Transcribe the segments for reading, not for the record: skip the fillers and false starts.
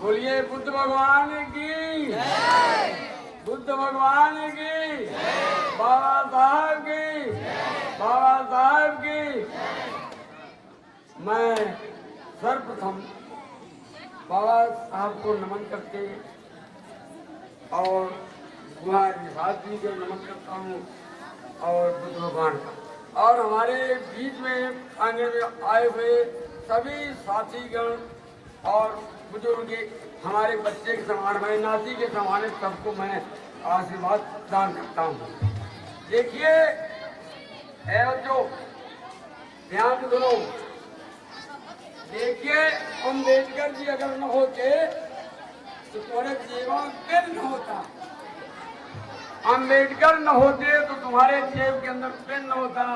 बोलिए बुद्ध भगवान की, बुद्ध भगवान की, बाबा साहब की, बाबा साहब की। मैं सर्वप्रथम बाबा साहब को नमन करके और कुमार निषाद जी को नमन करता हूँ और बुद्ध भगवान का और हमारे बीच में आने में आए हुए सभी साथीगण और बुजुर्ग हमारे बच्चे के समान, हमारे नाती के समान है, सबको मैं आशीर्वाद दान करता हूँ। देखिए जो ध्यान दो, देखिए अम्बेडकर जी अगर न होते तो तुम्हारे जीवन पेन न होता, अम्बेडकर न होते तो तुम्हारे जेब के अंदर पेन न होता।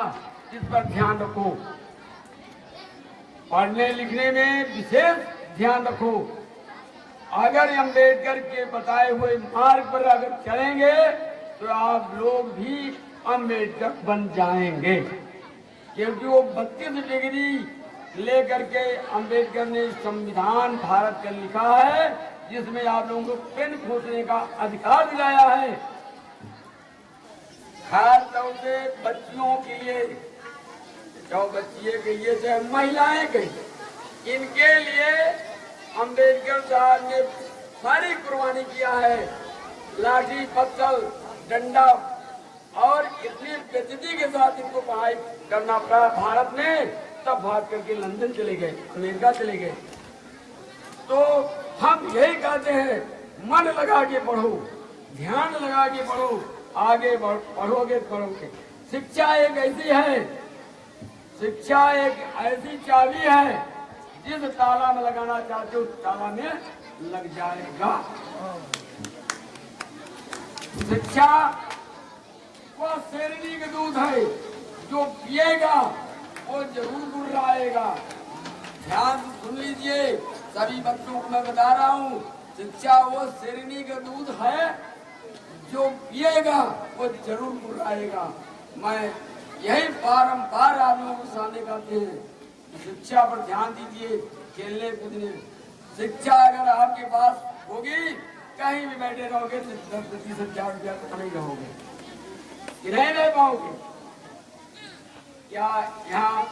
इस पर ध्यान रखो, पढ़ने लिखने में विशेष ध्यान रखो। अगर अम्बेडकर के बताए हुए मार्ग पर अगर चलेंगे तो आप लोग भी अम्बेडकर बन जाएंगे, क्योंकि वो 32 डिग्री लेकर के अम्बेडकर ने संविधान भारत का लिखा है, जिसमें आप लोगों को पेन खोसने का अधिकार दिलाया है। खास तौर से बच्चियों के लिए, जो बच्चियों के लिए, चाहे महिलाएं के लिए, इनके लिए अम्बेडकर साहब ने सारी कुर्बानी किया है। लाठी पत्थर डंडा और इतनी बेइज्जती के साथ इनको पढ़ाई करना पड़ा भारत में, तब भाग करके लंदन चले गए, अमेरिका चले गए। तो हम यही कहते हैं, मन लगा के पढ़ो, ध्यान लगा के पढ़ो, आगे पढ़ोगे पढ़ोगे। शिक्षा एक ऐसी है, शिक्षा एक ऐसी चाबी है, जिस ताला में लगाना चाहते हो ताला में लग जाएगा। शिक्षा वह शेरनी का दूध है, जो पिएगा वो जरूर गुर्राएगा। ध्यान सुन लीजिए, सभी बच्चों को मैं बता रहा हूँ, शिक्षा वो शेरनी का दूध है, जो पिएगा वो जरूर गुर्राएगा। मैं यही बारंबार आप लोगों को सामने कहते हैं, शिक्षा पर ध्यान दीजिए, खेलने कूदने। शिक्षा अगर आपके पास होगी, कहीं भी बैठे रहोगे तो 10% 4 रुपया तो नहीं रहोगे, नहीं रह पाओगे। क्या यहाँ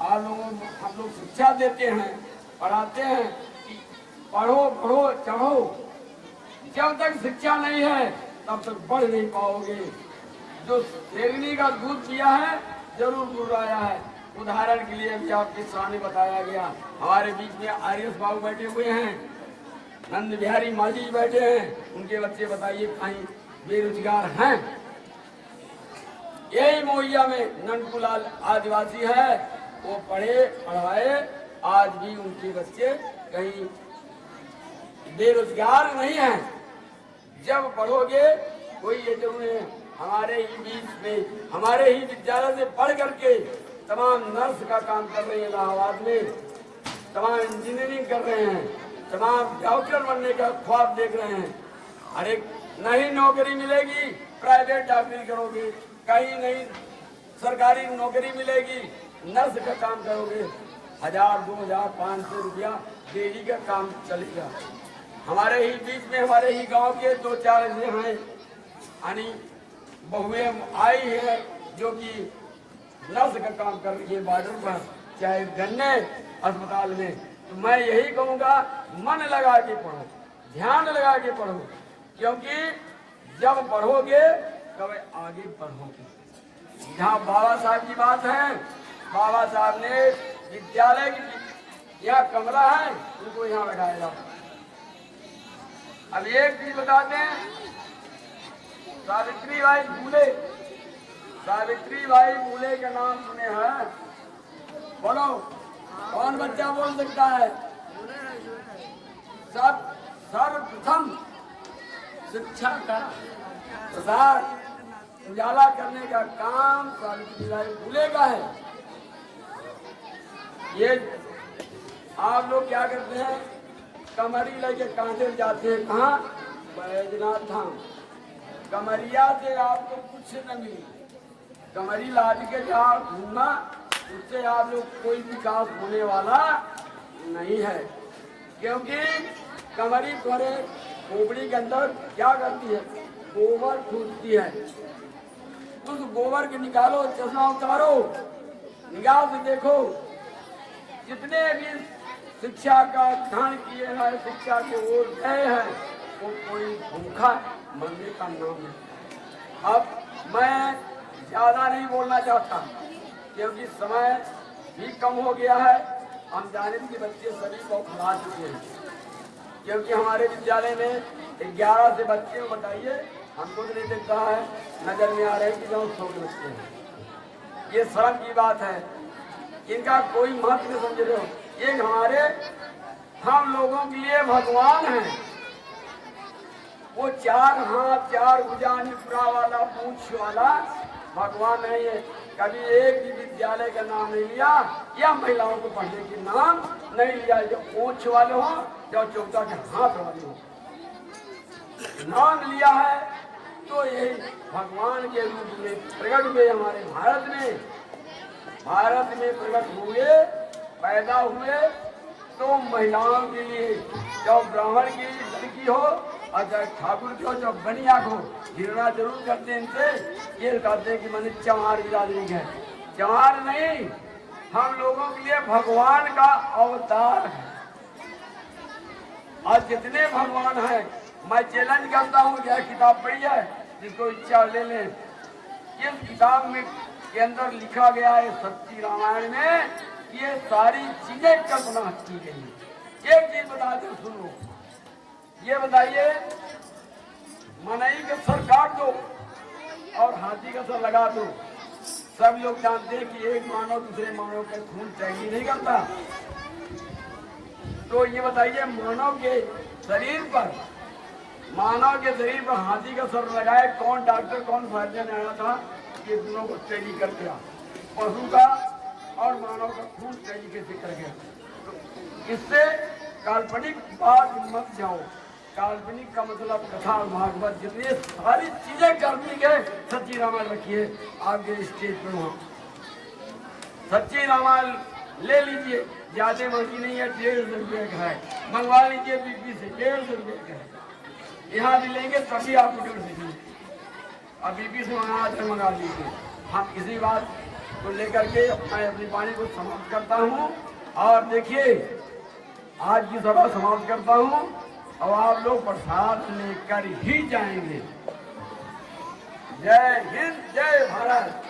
आप लोगों हम लोग शिक्षा देते हैं, पढ़ाते हैं कि पढ़ो पढ़ो चढ़ो। जब तक शिक्षा नहीं है तब तक बढ़ नहीं पाओगे। जो शेरनी का दूध पिया है जरूर गुर्राया है। उदाहरण के लिए अभी आपके सामने बताया गया, हमारे बीच में आर्यस बाबू बैठे हुए हैं, नंद बिहारी माझी बैठे हैं, उनके बच्चे बताइए कहीं बेरोजगार हैं। यही मोहैया में नंदकुलाल आदिवासी है, वो पढ़े पढ़ाए, आज भी उनके बच्चे कहीं बेरोजगार नहीं हैं। जब पढ़ोगे कोई ये जो हमारे ही बीच में, हमारे ही विद्यालय से पढ़ करके तमाम नर्स का काम कर रहे हैं इलाहाबाद में, तमाम इंजीनियरिंग कर रहे हैं, तमाम डॉक्टर बनने का ख्वाब देख रहे हैं। अरे नहीं नौकरी मिलेगी, प्राइवेट डॉक्टरी करोगे, कहीं नहीं सरकारी नौकरी मिलेगी, नर्स का काम करोगे, 1000 2000 500 रुपया डेली का काम चलेगा। हमारे ही बीच में, हमारे ही गांव के 2-4 ऐसे हैं, यानी बहुएं आई है जो कि नर्स का काम कर रही है बॉर्डर पर, चाहे गन्ने अस्पताल में। तो मैं यही कहूँगा, मन लगा के पढ़ो, ध्यान लगा के पढ़ो, क्योंकि जब पढ़ोगे तब आगे बढ़ोगे। यहाँ बाबा साहब की बात है, बाबा साहब ने विद्यालय की यह कमरा है, उनको यहाँ बैठाया जाओ। अब एक चीज बताते हैं, सावित्रीबाई फूले, सावित्रीबाई फूले का नाम सुने हैं? बोलो, कौन बच्चा बोल सकता है? सर्वप्रथम शिक्षा का प्रसार उजाला करने का काम सावित्रीबाई फूले का है। ये आप लोग क्या करते हैं, कमरी लेके कांधे जाते हैं, कहाँ? बैजनाथ धाम। कमरिया से आपको कुछ न मिली, कमरी लाद के जहाँ घूमना, उससे आप लोग कोई विकास होने वाला नहीं है, क्योंकि कमरी तुम्हारे खोपड़ी के अंदर क्या करती है? गोबर फूटती है। उस गोबर के निकालो, चश्मा उतारो, निगाह से देखो। जितने भी शिक्षा का ग्रहण किए हैं, शिक्षा की ओर गए हैं, वो कोई भूखा मरने का नाम नहीं। अब मैं ज्यादा नहीं बोलना चाहता क्योंकि समय भी कम हो गया है। हम जाने कि बच्चे सभी को खिला चुके हैं क्योंकि हमारे विद्यालय में 11 से बच्चे हो। बताइए, हमको तो नहीं दिखता है, नजर में आ रहे हैं कि जो 100 के बच्चे हैं। ये शर्म की बात है, इनका कोई महत्व नहीं समझ रहे हो। ये हमारे हम लोगों के लिए भगवान हैं। वो 4 हाथ 4 भुजा निपुरा वाला पूंछ वाला भगवान नहीं है। कभी एक भी विद्यालय का नाम नहीं लिया या महिलाओं को पढ़ने के नाम नहीं लिया। जो पूंछ वाले हो, जो चौथा के हाथ वाले हो, नाम लिया है तो यही भगवान के रूप में प्रकट हुए। हमारे भारत में प्रकट हुए, पैदा हुए तो महिलाओं के लिए, जो ब्राह्मण की लड़की हो और चाहे ठाकुर की हो, जो बनिया हो, घृणा जरूर करते हैं इनसे। ये कहते हैं कि मैंने चमार बिरादरी है। चमार नहीं, हम लोगों के लिए भगवान का अवतार है। और जितने भगवान हैं, मैं चैलेंज करता हूँ, यह किताब पढ़ी है, जिसको इच्छा ले लें। इस किताब में के अंदर लिखा गया है, सच्ची रामायण में, ये सारी चीजें कल्पना की गई। एक चीज बता दो, सुनो। ये बताइए, मनई का सर काट दो और हाथी का सर लगा दो, सब लोग जानते हैं कि एक मानव दूसरे मानव का खून टैली नहीं करता। तो ये बताइए, मानव के शरीर पर हाथी का सर लगाए, कौन डॉक्टर कौन सर्जन आया था कि दोनों को टैली कर दिया? पशु का और मानव का खून टैली कैसे कर गया? तो इससे काल्पनिक बात मत जाओ। काल्पनिक का मतलब कथा भागवत, जितनी सारी चीजें काल्पनिक है, सच्ची रामायण रखिए आपके स्टेज पर। वहां सच्ची रामायण ले लीजिए, ज्यादा महंगी नहीं है, 150 रुपये का है। मंगवा लीजिए बीपी से, 150 रुपये का है। यहाँ भी लेंगे तभी आपको 150 रुपये, अब बीपी से मंगा लीजिए। हम इसी बात को लेकर के मैं अपनी वाणी को समाप्त करता हूँ। और देखिए, आज की सभा समाप्त करता हूँ और आप लोग प्रसाद लेकर ही जाएंगे। जय हिंद, जय भारत।